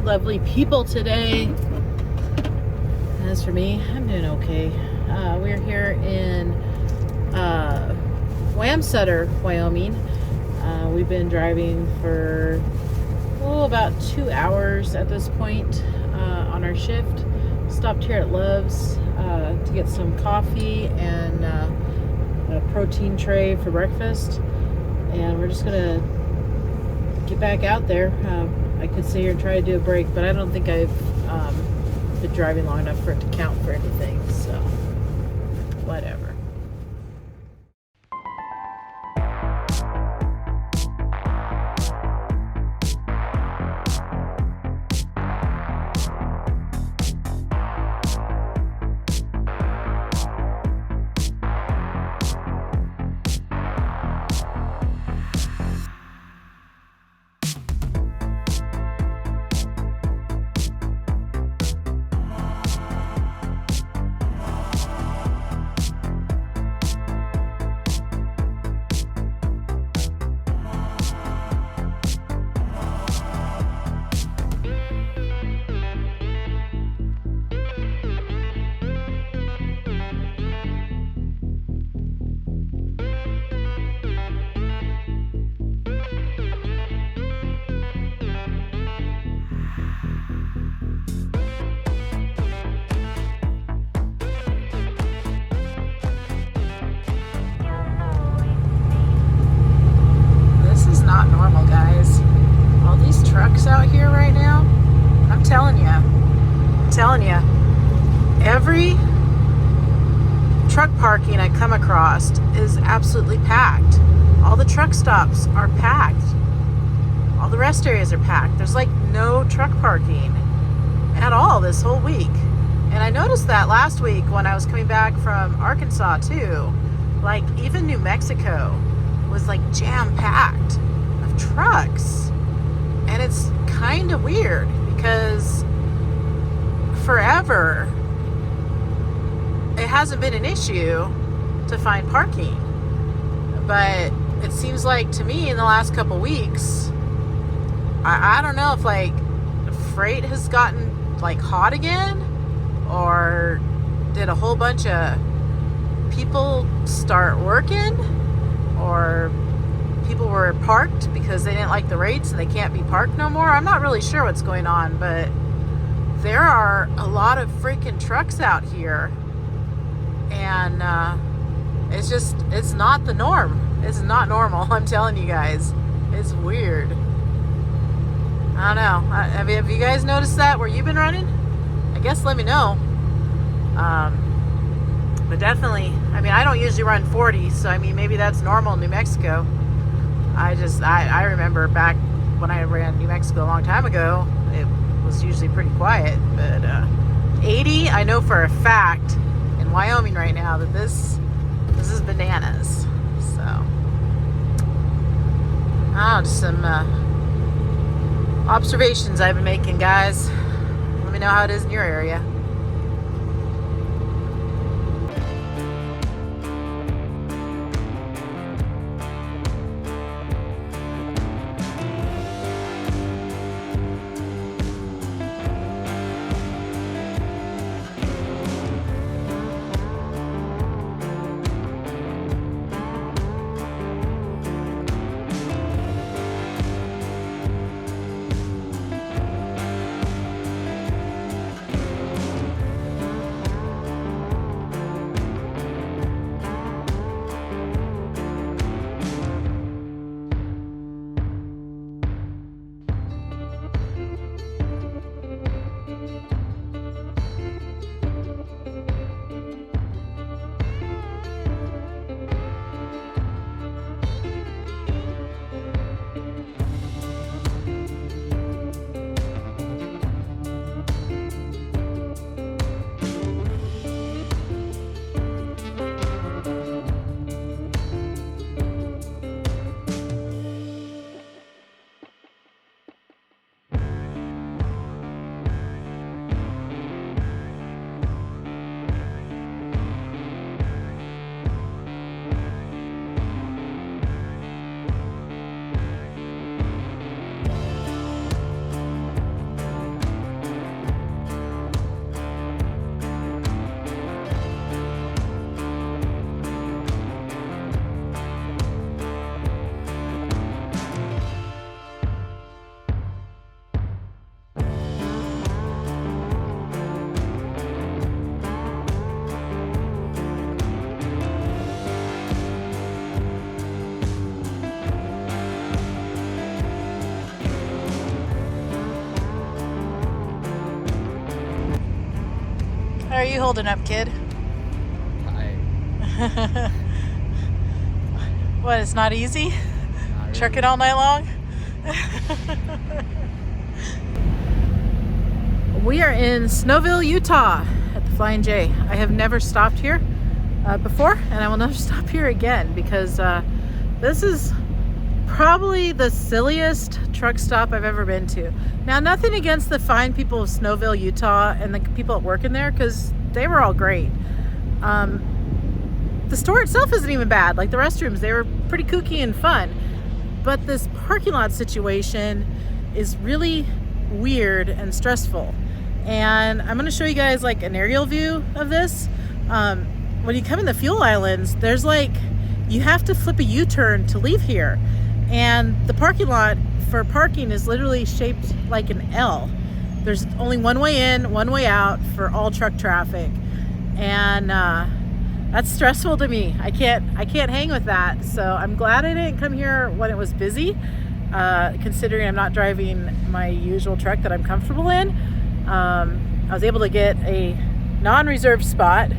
lovely people today. As for me, I'm doing okay. We're here in Wamsutter, Wyoming. We've been driving for about 2 hours at this point on our shift. Stopped here at Love's to get some coffee and a protein tray for breakfast, and we're just gonna get back out there. I could sit here and try to do a break, but I don't think I've been driving long enough for it to count for anything, so whatever. Not normal, guys. All these trucks out here right now, I'm telling you, every truck parking I come across is absolutely packed. All the truck stops are packed. All the rest areas are packed. There's like no truck parking at all this whole week. And I noticed that last week when I was coming back from Arkansas too. Like even New Mexico was like jam-packed of trucks. And it's kind of weird because forever it hasn't been an issue to find parking. But it seems like to me in the last couple weeks, I don't know if like freight has gotten like hot again, or did a whole bunch of people start working, or people were parked because they didn't like the rates and they can't be parked no more. I'm not really sure what's going on, but there are a lot of freaking trucks out here, and it's not the norm. It's not normal. I'm telling you guys, it's weird. I don't know. Have you guys noticed that where you've been running? I guess let me know. But definitely, I mean, I don't usually run 40, so I mean, maybe that's normal in New Mexico. I remember back when I ran New Mexico a long time ago, it was usually pretty quiet. But 80, I know for a fact in Wyoming right now that this is bananas. So, just some observations I've been making, guys. Let me know how it is in your area. you holding up, kid? Hi. What, it's not easy? Not really. Trucking all night long? We are in Snowville, Utah at the Flying J. I have never stopped here before, and I will never stop here again because this is probably the silliest truck stop I've ever been to. Now, nothing against the fine people of Snowville, Utah, and the people that work in there, because they were all great. The store itself isn't even bad. Like the restrooms, they were pretty kooky and fun. But this parking lot situation is really weird and stressful. And I'm going to show you guys like an aerial view of this. When you come in the fuel islands, there's like, you have to flip a U-turn to leave here. And the parking lot for parking is literally shaped like an L. There's only one way in, one way out for all truck traffic. And that's stressful to me. I can't hang with that. So I'm glad I didn't come here when it was busy, considering I'm not driving my usual truck that I'm comfortable in. I was able to get a non-reserved spot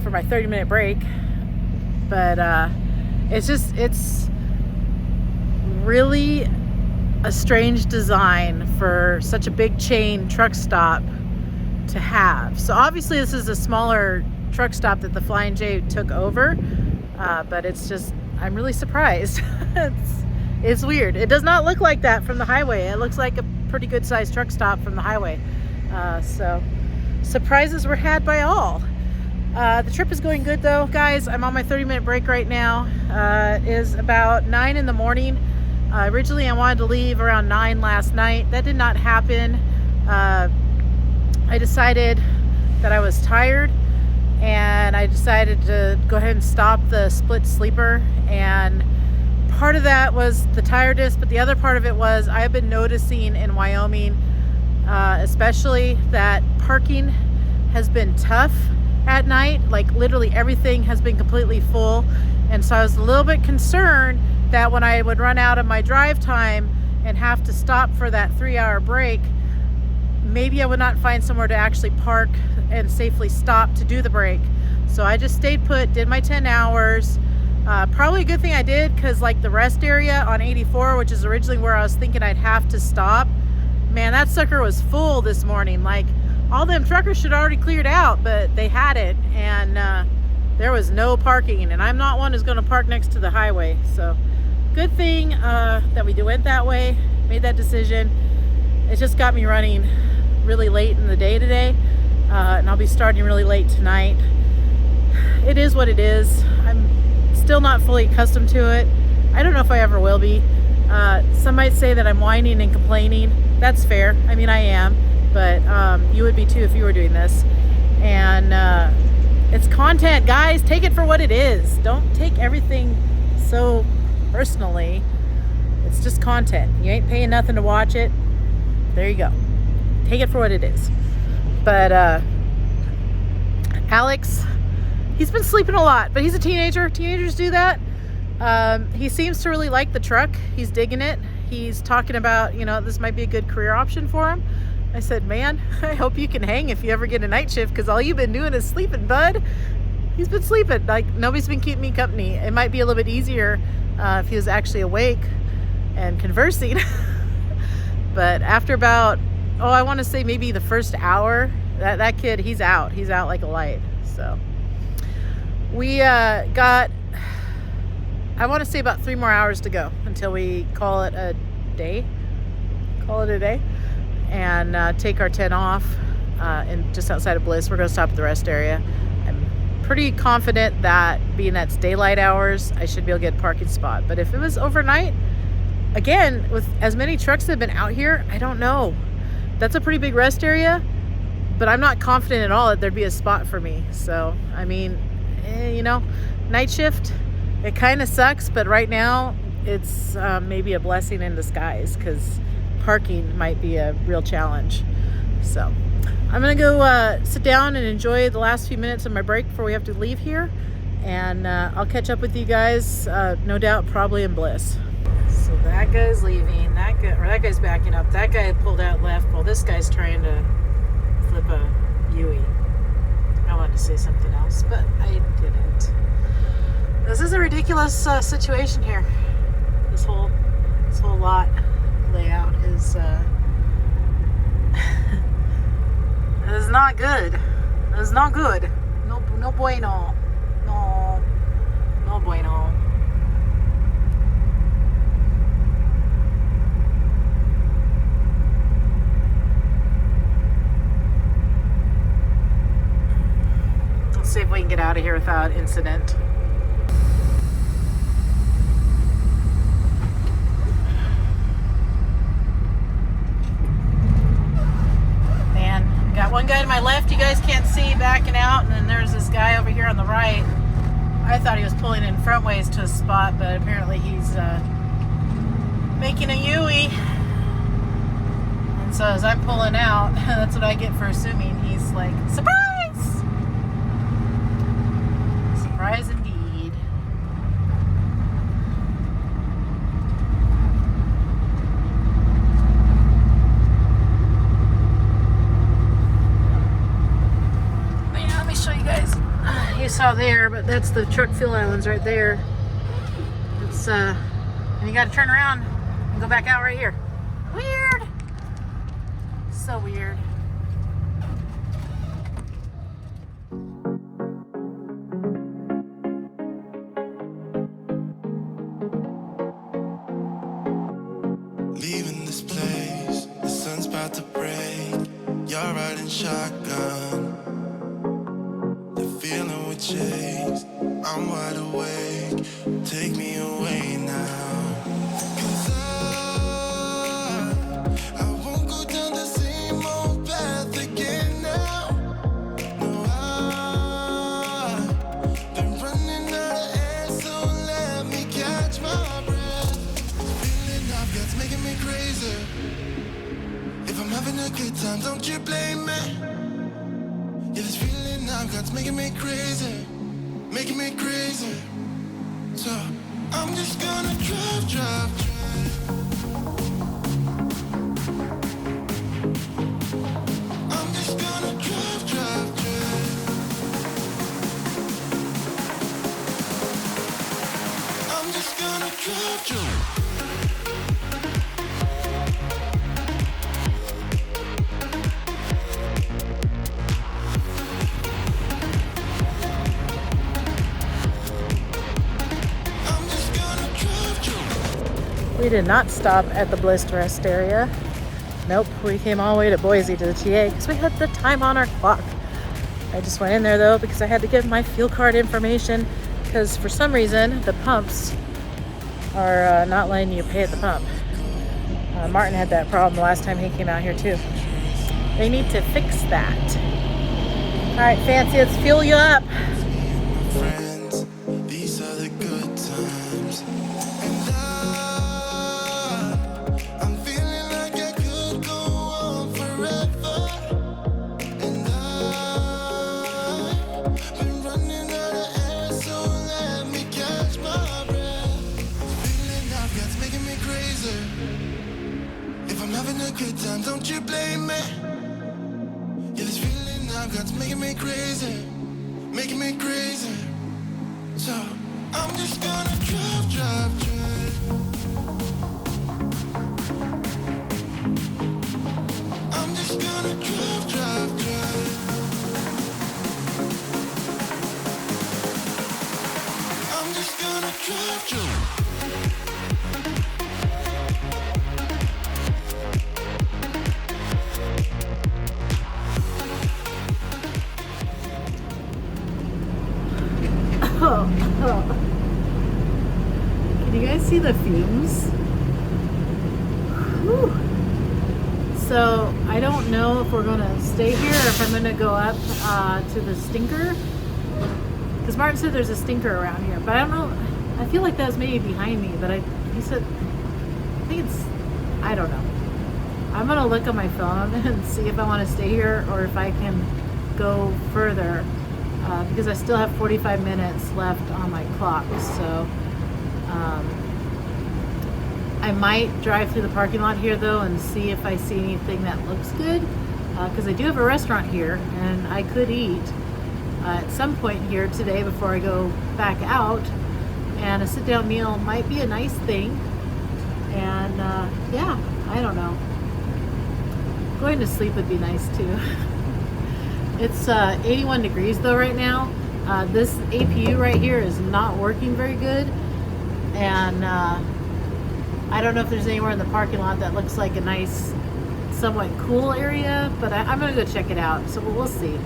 for my 30-minute break, but it's really a strange design for such a big chain truck stop to have. So obviously this is a smaller truck stop that the Flying J took over, but it's just, I'm really surprised. It's weird. It does not look like that from the highway. It looks like a pretty good sized truck stop from the highway. So surprises were had by all. The trip is going good though, guys. I'm on my 30-minute break right now. It is about 9 in the morning. Originally I wanted to leave around 9 last night. That did not happen. I decided that I was tired, and I decided to go ahead and stop the split sleeper. And part of that was the tiredness, but the other part of it was I have been noticing in Wyoming, especially, that parking has been tough at night. Like literally everything has been completely full. And so I was a little bit concerned that when I would run out of my drive time and have to stop for that 3-hour break, maybe I would not find somewhere to actually park and safely stop to do the break. So I just stayed put, did my 10 hours. Probably a good thing I did, because like the rest area on 84, which is originally where I was thinking I'd have to stop, man, that sucker was full this morning. Like all them truckers should already cleared out, but they hadn't, and there was no parking, and I'm not one who's going to park next to the highway. So good thing that we went that way, made that decision. It just got me running really late in the day today, and I'll be starting really late tonight. It is what it is. I'm still not fully accustomed to it. I don't know if I ever will be. Some might say that I'm whining and complaining. That's fair. I mean, I am, but you would be too if you were doing this. And it's content, guys. Take it for what it is. Don't take everything so personally. It's just content. You ain't paying nothing to watch it. There you go. Take it for what it is. But Alex, he's been sleeping a lot, but he's a teenager. Teenagers do that. He seems to really like the truck. He's digging it. He's talking about, this might be a good career option for him. I said, man, I hope you can hang if you ever get a night shift, because all you've been doing is sleeping, bud. He's been sleeping. Like, nobody's been keeping me company. It might be a little bit easier if he was actually awake and conversing. But after about, I want to say maybe the first hour, that kid, he's out. He's out like a light. So we got, I want to say about 3 more hours to go until we call it a day. And take our 10 off and just outside of Bliss. We're going to stop at the rest area. I'm pretty confident that being that's daylight hours, I should be able to get a parking spot. But if it was overnight, again, with as many trucks that have been out here, I don't know. That's a pretty big rest area, but I'm not confident at all that there'd be a spot for me. So, I mean, night shift, it kind of sucks, but right now it's maybe a blessing in disguise, because parking might be a real challenge. So I'm gonna go sit down and enjoy the last few minutes of my break before we have to leave here, and I'll catch up with you guys, no doubt probably in Bliss. So that guy's leaving, that guy's backing up, that guy pulled out left while this guy's trying to flip a Yui. to say something else, but I didn't. This is a ridiculous situation here. This whole lot layout is is not good. It's not good. No bueno. No bueno. Let's see if we can get out of here without incident. Got one guy to my left you guys can't see backing out, and then there's this guy over here on the right. I thought he was pulling in front ways to a spot, but apparently he's making a U-ey. And so as I'm pulling out, that's what I get for assuming he's like, surprise! Surprise indeed. You saw there, but that's the truck fuel islands right there. It's and you got to turn around and go back out right here. Weird. So weird. Leaving this place, the sun's about to break. You're riding shotgun. Feeling we chase, I'm wide awake. Take me away now. 'Cause I won't go down the same old path again now. No, I've been running out of air, so let me catch my breath. This feeling I've got's making me crazy. If I'm having a good time, don't you blame me. Yeah, this feeling I've got's making me crazy, making me crazy. So I'm just gonna drive. I'm just gonna drive. I'm just gonna drive. We did not stop at the Bliss Rest area. Nope, we came all the way to Boise to the TA because we had the time on our clock. I just went in there though because I had to give my fuel card information because for some reason the pumps are not letting you pay at the pump. Martin had that problem the last time he came out here too. They need to fix that. All right, Fancy, let's fuel you up. Friends, these are the good times. And I'm feeling like I could go on forever. And I've been running out of air, so let me catch my breath. The feeling I've got's making me crazy. If I'm having a good time, don't you blame me. Yeah, this feeling I've got's making me crazy, making me crazy. So I'm just gonna drive. I'm just gonna drive. I'm just gonna drive. Can you guys see the fumes? Whew. So I don't know if we're gonna stay here or if I'm gonna go up to the stinker, because Martin said there's a stinker around here, but I don't know. I feel like that was maybe behind me, but he said, I think it's, I don't know. I'm gonna look on my phone and see if I want to stay here or if I can go further. Because I still have 45 minutes left on my clock, so I might drive through the parking lot here though and see if I see anything that looks good, because I do have a restaurant here and I could eat, at some point here today before I go back out, and a sit-down meal might be a nice thing. And yeah, I don't know. Going to sleep would be nice too. It's 81 degrees though right now. This APU right here is not working very good, and I don't know if there's anywhere in the parking lot that looks like a nice, somewhat cool area, but I'm gonna go check it out, so we'll see.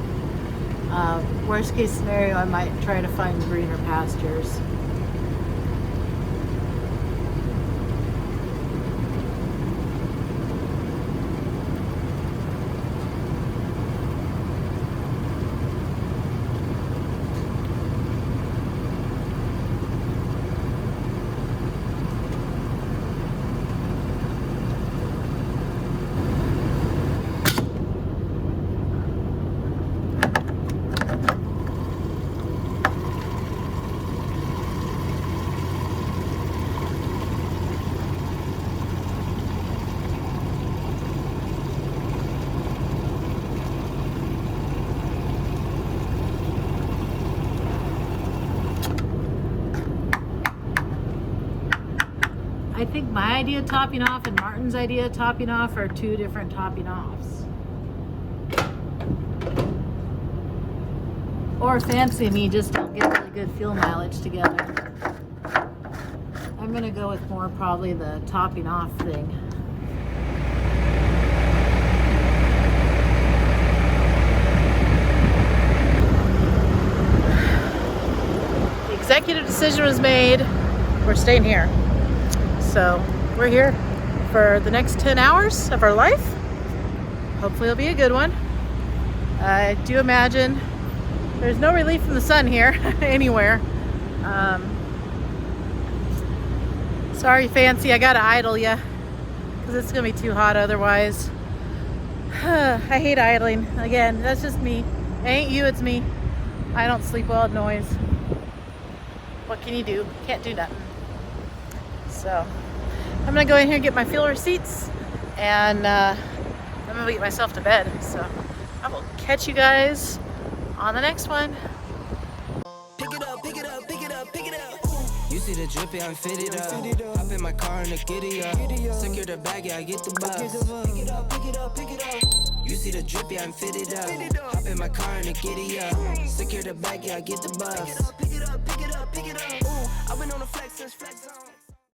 Worst case scenario, I might try to find greener pastures. I think my idea of topping off and Martin's idea of topping off are two different topping offs. Or Fancy and me just don't get really good fuel mileage together. I'm gonna go with more probably the topping off thing. The executive decision was made. We're staying here. So we're here for the next 10 hours of our life. Hopefully it'll be a good one. I do imagine there's no relief from the sun here anywhere. Sorry, Fancy, I gotta idle ya because it's gonna be too hot otherwise. I hate idling. Again, that's just me. It ain't you, it's me. I don't sleep well at noise. What can you do? Can't do nothing. So I'm gonna go in here and get my fuel receipts, and I'm gonna get myself to bed. So I will catch you guys on the next one. Pick it up, pick it up, pick it up, pick it up. You see the drippy, I'm fitted up. Hop in my car and the giddy up. Secure the bag, yeah, I get the bus. Pick it up, pick it up, pick it up. You see the drippy, I'm fitted up. Hop in my car and the giddy up. Secure the bag, yeah, I get the bus. Pick it up, pick it up, pick it up, pick it up. I've been on the flex since flex zone.